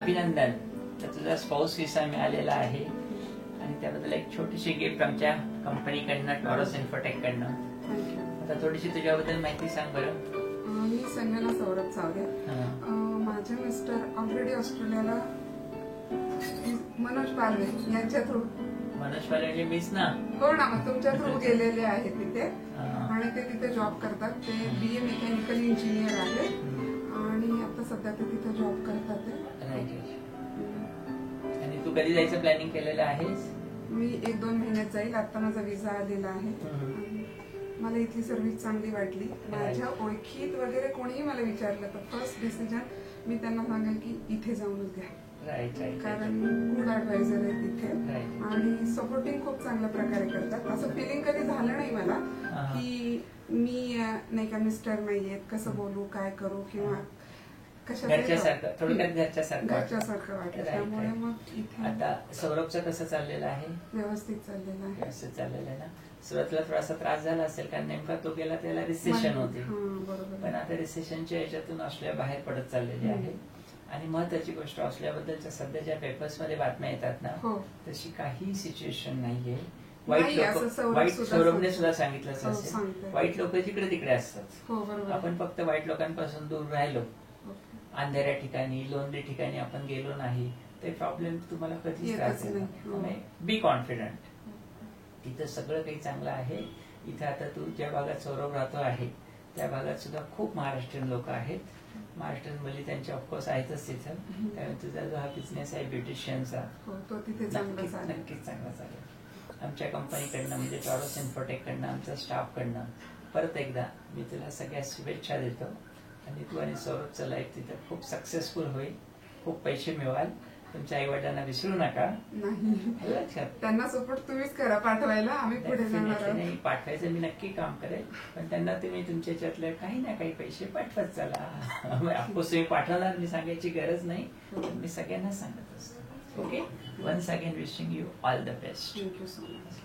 अभिनंदन. तर तुझा स्पाउस व्हिसा मिळालेला आहे आणि त्याबद्दल एक छोटीशी गिफ्ट आमच्या कंपनीकडनं टॉरस इन्फोटेक कडनं. आता थोडीशी तुझ्याबद्दल माहिती सांग बरं. मी संजना सौरभ चावरे. माझे मिस्टर ऑलरेडी ऑस्ट्रेलियाला मनोज पालवे यांच्या थ्रू. मनोज पालवे म्हणजे मीच ना? हो ना, मग तुमच्या थ्रू गेलेले आहेत तिथे आणि ते तिथे जॉब करतात. ते BA मेकॅनिकल इंजिनियर आहेत आणि आता सध्या ते तिथे जॉब करतात. आणि तू कधी जायचं प्लॅनिंग केलेलं आहेस? मी 1-2 महिन्यात जाईल. आता माझा व्हिसा आलेला आहे. मला इथली सर्व्हिस चांगली वाटली. माझ्या ओळखीत वगैरे कोणीही मला विचारलं तर फर्स्ट डिसिजन मी त्यांना सांगेल की इथे जाऊनच घ्या. कारण गुड ऍडवायझर आहे तिथे आणि सपोर्टिंग खूप चांगल्या प्रकारे करतात. असं फिलिंग कधी झालं नाही मला की मी नाही का मिस्टर नाहीयेत, कसं बोलू, काय करू किंवा थोडक्यात घरच्यासारखं वाटलं. त्यामुळे मग इथे. आता सौरभचं कसं चाललेलं आहे? व्यवस्थित चाललेलं आहे. व्यवस्थित चाललेलं आहे ना? सुरुवातीला थोडासा त्रास झाला असेल कारण नेमका तो गेला त्याला रिसेशन होते, पण आता रिसेशनच्या याच्यातून ऑस्ट्रेलिया बाहेर पडत चाललेली आहे. आणि महत्वाची गोष्ट, ऑस्ट्रेलियाबद्दलच्या सध्याच्या पेपर्स मध्ये बातम्या येतात ना, तशी काही सिच्युएशन नाहीये. वाईट सौरभने सुद्धा सांगितलंच असेल, वाईट लोक जिकडे तिकडे असतात. आपण फक्त वाईट लोकांपासून दूर राहिलो, अंधेऱ्या ठिकाणी, लोनली ठिकाणी आपण गेलो नाही, ते प्रॉब्लेम तुम्हाला कधीच त्रास नाही. बी कॉन्फिडंट. तिथं सगळं काही चांगलं आहे. इथे आता तू ज्या भागात सौरभ राहतो आहे त्या भागात सुद्धा खूप महाराष्ट्रीयन लोक आहेत. महाराष्ट्रीयन मुली त्यांच्या ऑफकोर्स आहेतच तिथं. त्यामुळे तुझा जो हा बिझनेस आहे ब्युटिशियनचा, नक्कीच चांगला चालेल. आमच्या कंपनीकडनं म्हणजे टॉरस इन्फोटेक कडनं, आमच्या स्टाफ कडनं परत एकदा मी तुला सगळ्या शुभेच्छा देतो. आणि तू आणि सौरभचं लाईफ तिथं खूप सक्सेसफुल होईल, खूप पैसे मिळवाल. तुमच्या आई वडिलांना विसरू नका. त्यांना सपोर्ट तुम्हीच करा पाठवायला, आम्ही पुढे जाणार. नाही, पाठवायचं मी नक्की काम करेल, पण त्यांना तुम्ही तुमच्या याच्यातले काही ना काही पैसे पाठवत चला. ऑफकोर्स तुम्ही पाठवणार, मी सांगायची गरज नाही, मी सगळ्यांना सांगत असतो. Okay, once again wishing you all the best. Thank you so much.